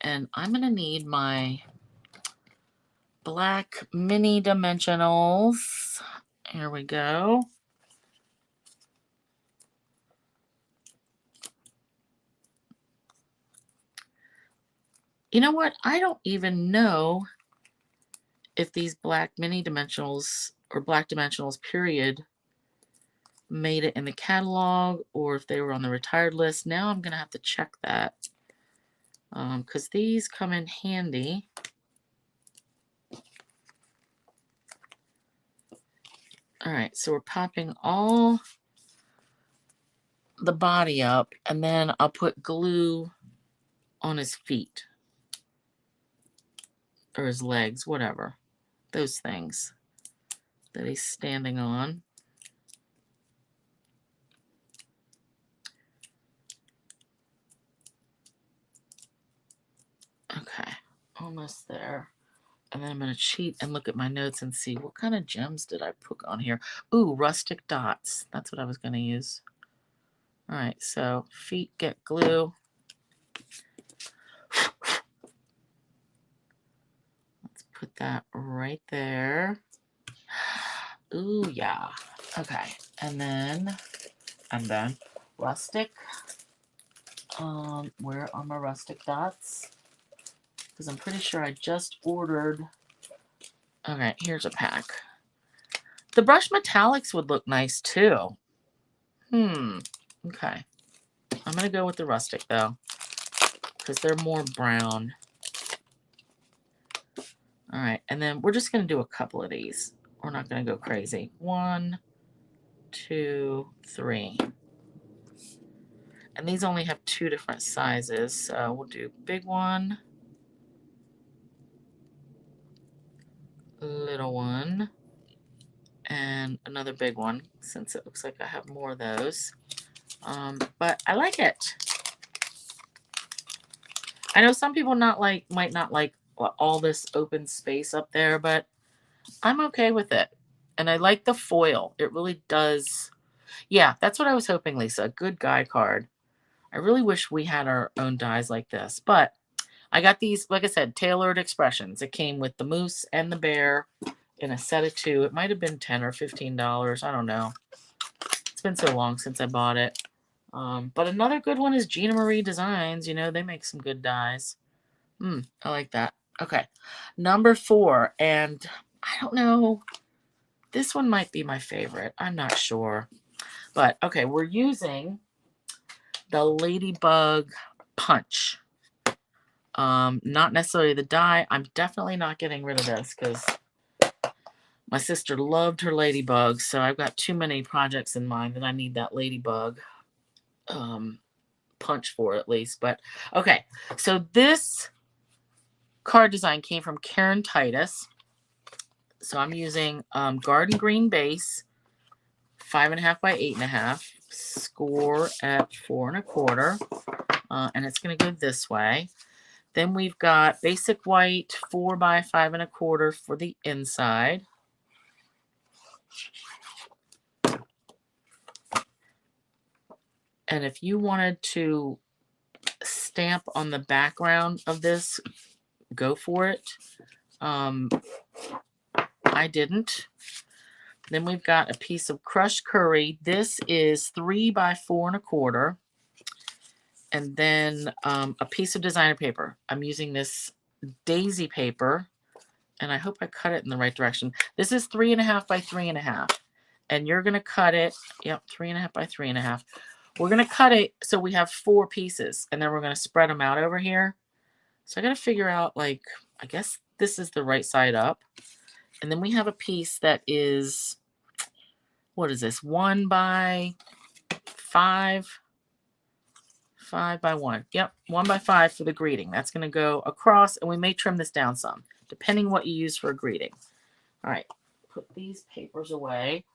And I'm going to need my black mini dimensionals. Here we go. You know what? I don't even know if these black mini dimensionals or black dimensionals period made it in the catalog or if they were on the retired list. Now I'm going to have to check that because these come in handy. All right, so we're popping all the body up, and then I'll put glue on his feet or his legs, whatever, those things that he's standing on. Okay, almost there. And then I'm going to cheat and look at my notes and see what kind of gems did I put on here. Ooh, rustic dots. That's what I was going to use. All right, so feet get glue. Let's put that right there. Ooh, yeah. Okay, and then rustic. Where are my rustic dots? Because I'm pretty sure I just ordered. Okay, here's a pack. The brush metallics would look nice too. Okay. I'm going to go with the rustic though, because they're more brown. All right, and then we're just going to do a couple of these. We're not going to go crazy. 1, 2, 3. And these only have 2 different sizes, so we'll do big one, little one, and another big one, since it looks like I have more of those. But I like it. I know some people might not like all this open space up there, but I'm okay with it. And I like the foil. It really does. Yeah, that's what I was hoping, Lisa. A good guy card. I really wish we had our own dies like this. But I got these, like I said, tailored expressions. It came with the moose and the bear in a set of 2. It might have been $10 or $15. I don't know. It's been so long since I bought it. But another good one is Gina Marie Designs. You know, they make some good dies. I like that. Okay. Number 4. And I don't know. This one might be my favorite. I'm not sure. But, okay, we're using the Ladybug Punch. Not necessarily the die. I'm definitely not getting rid of this because my sister loved her ladybugs, so I've got too many projects in mind that I need that ladybug punch for at least. But okay, so this card design came from Karen Titus. So I'm using Garden Green base, 5.5 by 8.5, score at 4 1/4, and it's going to go this way. Then we've got basic white, 4 by 5 1/4 for the inside. And if you wanted to stamp on the background of this, go for it. I didn't. Then we've got a piece of crushed curry. This is 3 by 4 1/4. And then a piece of designer paper. I'm using this daisy paper, and I hope I cut it in the right direction. This is 3.5 by 3.5. And you're going to cut it, yep, 3.5 by 3.5. We're going to cut it so we have 4 pieces, and then we're going to spread them out over here. So I got to figure out, like, I guess this is the right side up. And then we have a piece that is, what is this, 1 by 5? 5 by 1. Yep, 1 by 5 for the greeting. That's going to go across, and we may trim this down some, depending what you use for a greeting. All right, put these papers away.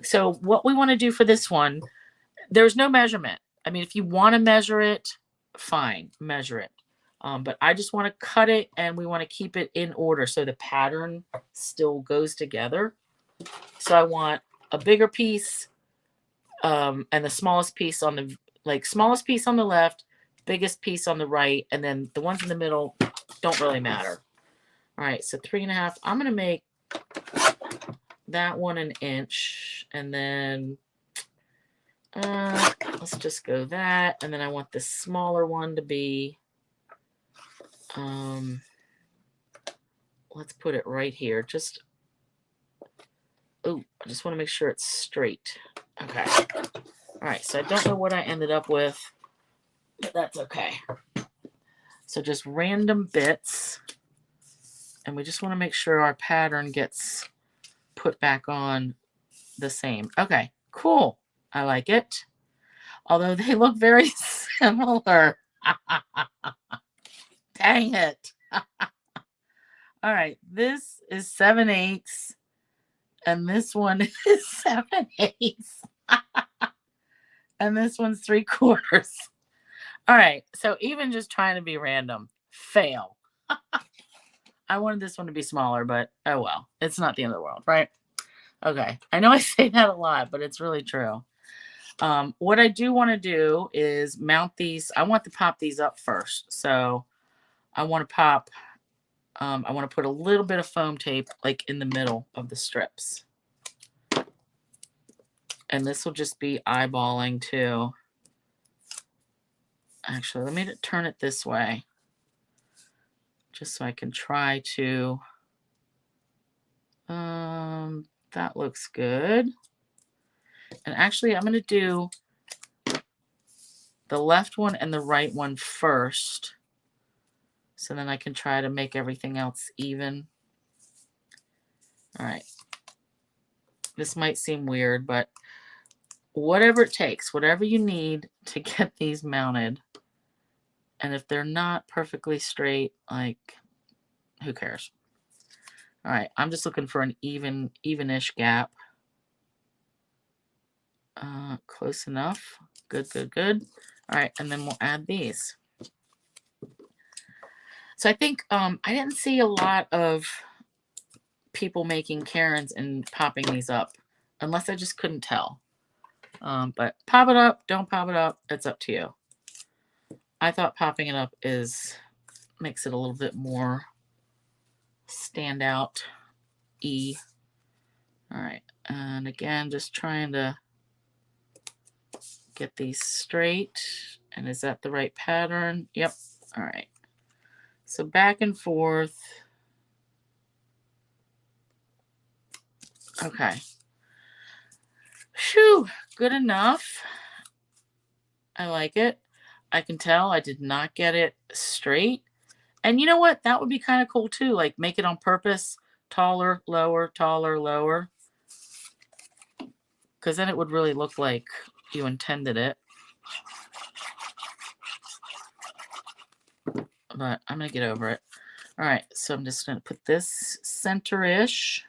So what we want to do for this one, there's no measurement. I mean, if you want to measure it, fine, measure it. But I just want to cut it, and we want to keep it in order so the pattern still goes together. So I want a bigger piece and the smallest piece on the, smallest piece on the left, biggest piece on the right, and then the ones in the middle don't really matter. All right, so 3.5. I'm going to make that one 1 inch, and then let's just go that, and then I want the smaller one to be, let's put it right here. Just, oh, I just want to make sure it's straight. Okay. All right, so I don't know what I ended up with, but that's okay. So just random bits, and we just want to make sure our pattern gets put back on the same. Okay, cool. I like it. Although they look very similar. Dang it. All right, this is 7/8, and this one is 7/8. And this one's 3/4. All right, so even just trying to be random, fail. I wanted this one to be smaller, but oh well. It's not the end of the world, right? Okay, I know I say that a lot, but it's really true. What I do want to do is mount these. I want to pop these up first. So I want to pop, I want to put a little bit of foam tape like in the middle of the strips. And this will just be eyeballing too. Actually, let me turn it this way, just so I can try to, that looks good. And actually, I'm going to do the left one and the right one first, so then I can try to make everything else even. All right. This might seem weird, but whatever it takes, whatever you need to get these mounted. And if they're not perfectly straight, like, who cares? All right, I'm just looking for an even-ish gap. Close enough. Good, good, good. All right, and then we'll add these. So I think I didn't see a lot of people making Karens and popping these up, unless I just couldn't tell. But pop it up, don't pop it up, it's up to you. I thought popping it up makes it a little bit more stand out. All right, and again, just trying to get these straight. And is that the right pattern? Yep. All right. So back and forth. Okay. Phew, good enough. I like it. I can tell I did not get it straight. And you know what? That would be kind of cool too. Like make it on purpose. Taller, lower, taller, lower. Because then it would really look like you intended it. But I'm going to get over it. All right, so I'm just going to put this center-ish.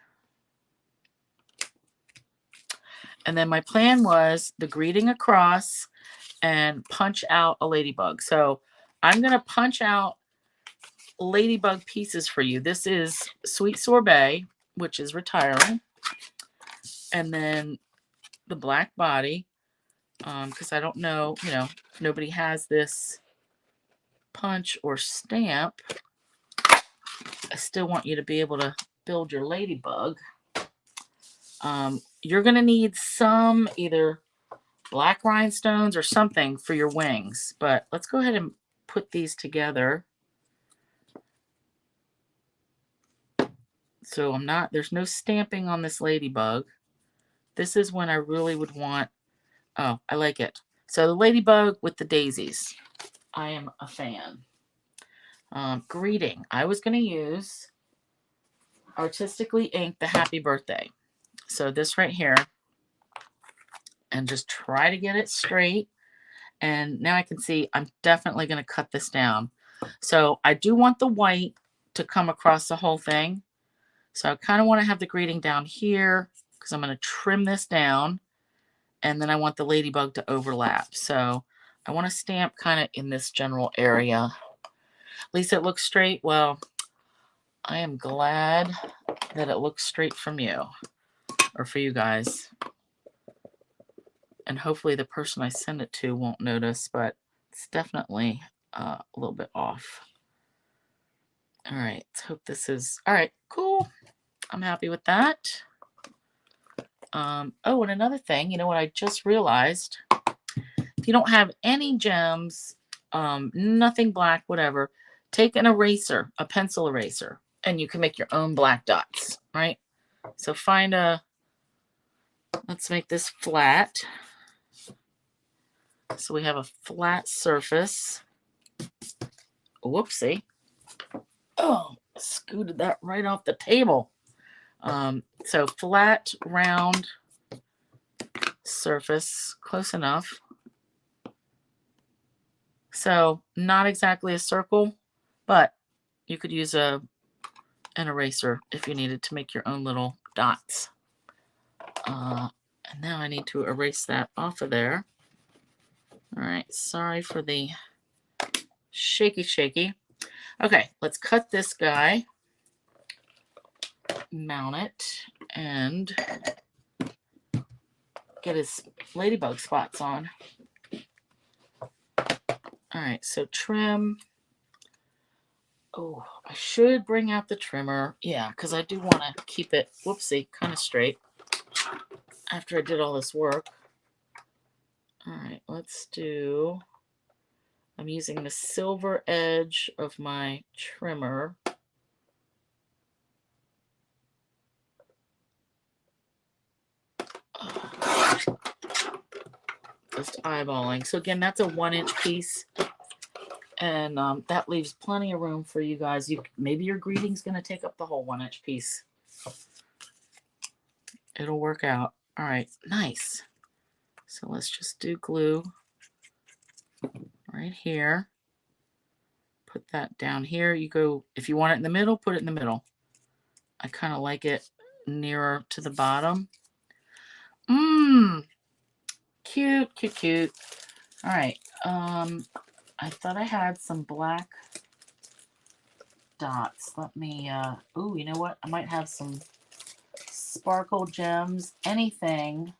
And then my plan was the greeting across and punch out a ladybug. So I'm going to punch out ladybug pieces for you. This is Sweet Sorbet, which is retiring. And then the black body, because I don't know, nobody has this punch or stamp. I still want you to be able to build your ladybug. You're going to need some either black rhinestones or something for your wings. But let's go ahead and put these together. So there's no stamping on this ladybug. This is when I really would want, oh, I like it. So the ladybug with the daisies. I am a fan. Greeting. I was going to use Artistically Inked the Happy Birthday. So this right here. And just try to get it straight. And now I can see I'm definitely going to cut this down. So I do want the white to come across the whole thing. So I kind of want to have the greeting down here because I'm going to trim this down. And then I want the ladybug to overlap. So I want to stamp kind of in this general area. At least it looks straight. Well, I am glad that it looks straight from you or for you guys. And hopefully the person I send it to won't notice, but it's definitely a little bit off. All right, let's hope this is, all right, cool. I'm happy with that. Oh, and another thing, you know what I just realized? If you don't have any gems, nothing black, whatever, take an eraser, a pencil eraser, and you can make your own black dots, right? So find let's make this flat. So we have a flat surface. Whoopsie. Oh, scooted that right off the table. So flat, round surface, close enough. So not exactly a circle, but you could use an eraser if you needed to make your own little dots. And now I need to erase that off of there. All right, sorry for the shaky. Okay, let's cut this guy, mount it, and get his ladybug spots on. All right, so trim. Oh, I should bring out the trimmer. Yeah, because I do want to keep it, whoopsie, kind of straight after I did all this work. All right, let's do, I'm using the silver edge of my trimmer. Just eyeballing. So again, that's a 1-inch piece. And that leaves plenty of room for you guys. Maybe your greeting's going to take up the whole 1-inch piece. It'll work out. All right, nice. So let's just do glue right here. Put that down here. You go, if you want it in the middle, put it in the middle. I kind of like it nearer to the bottom. Cute. All right. I thought I had some black dots. Let me, ooh, you know what? I might have some sparkle gems, anything.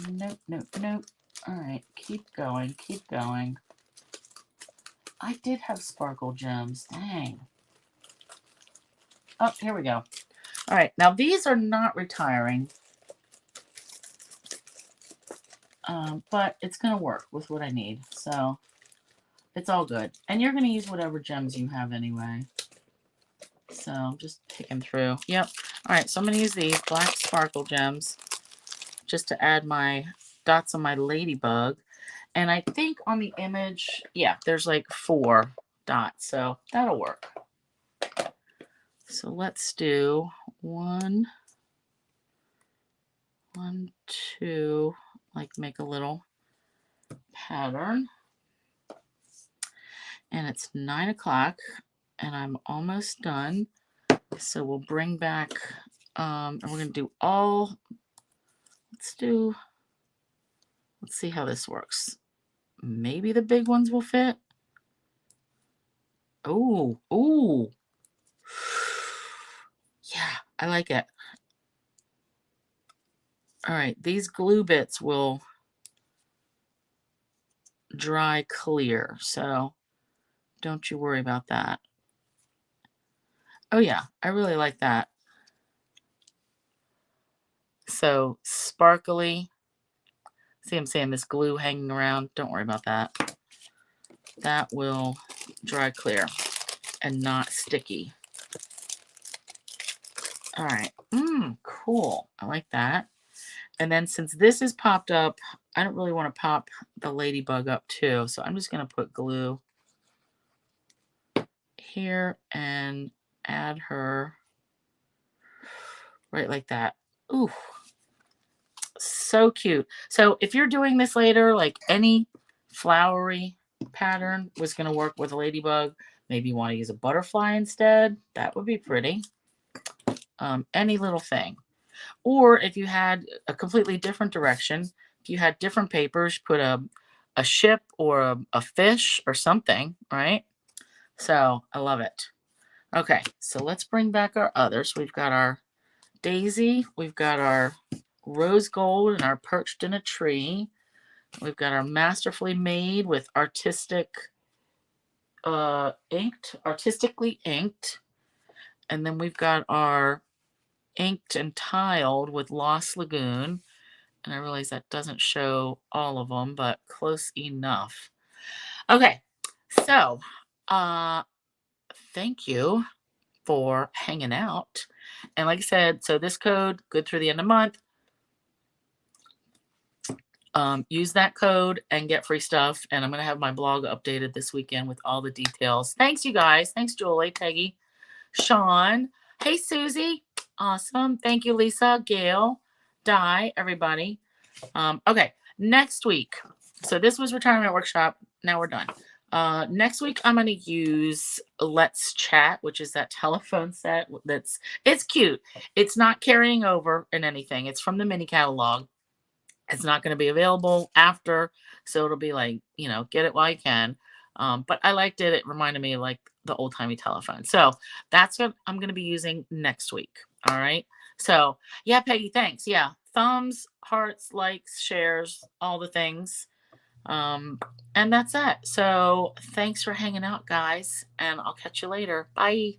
Nope. All right, keep going. I did have sparkle gems, dang. Oh, here we go. All right, now these are not retiring, but it's going to work with what I need, so it's all good. And you're going to use whatever gems you have anyway. So I'm just picking through. Yep, All right, so I'm going to use these black sparkle gems just to add my dots on my ladybug. And I think on the image, yeah, there's like 4 dots, so that'll work. So let's do 1, 2, like make a little pattern. And it's 9 o'clock and I'm almost done. So we'll bring back, and we're going to do all, let's see how this works. Maybe the big ones will fit. Oh, ooh. Yeah, I like it. All right, these glue bits will dry clear, so don't you worry about that. Oh yeah, I really like that. So sparkly. See, I'm saying this glue hanging around. Don't worry about that. That will dry clear and not sticky. All right. Cool. I like that. And then since this is popped up, I don't really want to pop the ladybug up too. So I'm just going to put glue here and add her right like that. Ooh, so cute. So if you're doing this later, like any flowery pattern was going to work with a ladybug. Maybe you want to use a butterfly instead. That would be pretty. Any little thing. Or if you had a completely different direction, if you had different papers, put a ship or a fish or something, right? So I love it. Okay, so let's bring back our others. We've got our daisy, we've got our rose gold and our perched in a tree. We've got our masterfully made with artistically inked. And then we've got our inked and tiled with Lost Lagoon. And I realize that doesn't show all of them, but close enough. Okay, so thank you for hanging out. And like I said, so this code, good through the end of the month. Use that code and get free stuff. And I'm going to have my blog updated this weekend with all the details. Thanks, you guys. Thanks, Julie, Peggy, Sean. Hey, Susie. Awesome. Thank you, Lisa, Gail, Di, everybody. Okay, next week. So this was Retirement Workshop. Now we're done. Next week, I'm going to use Let's Chat, which is that telephone set. It's cute. It's not carrying over in anything. It's from the mini catalog. It's not going to be available after, so it'll be like, get it while you can. But I liked it. It reminded me of like the old timey telephone. So that's what I'm going to be using next week. All right. So yeah, Peggy, thanks. Yeah. Thumbs, hearts, likes, shares, all the things. And that's it. So thanks for hanging out, guys. And I'll catch you later. Bye.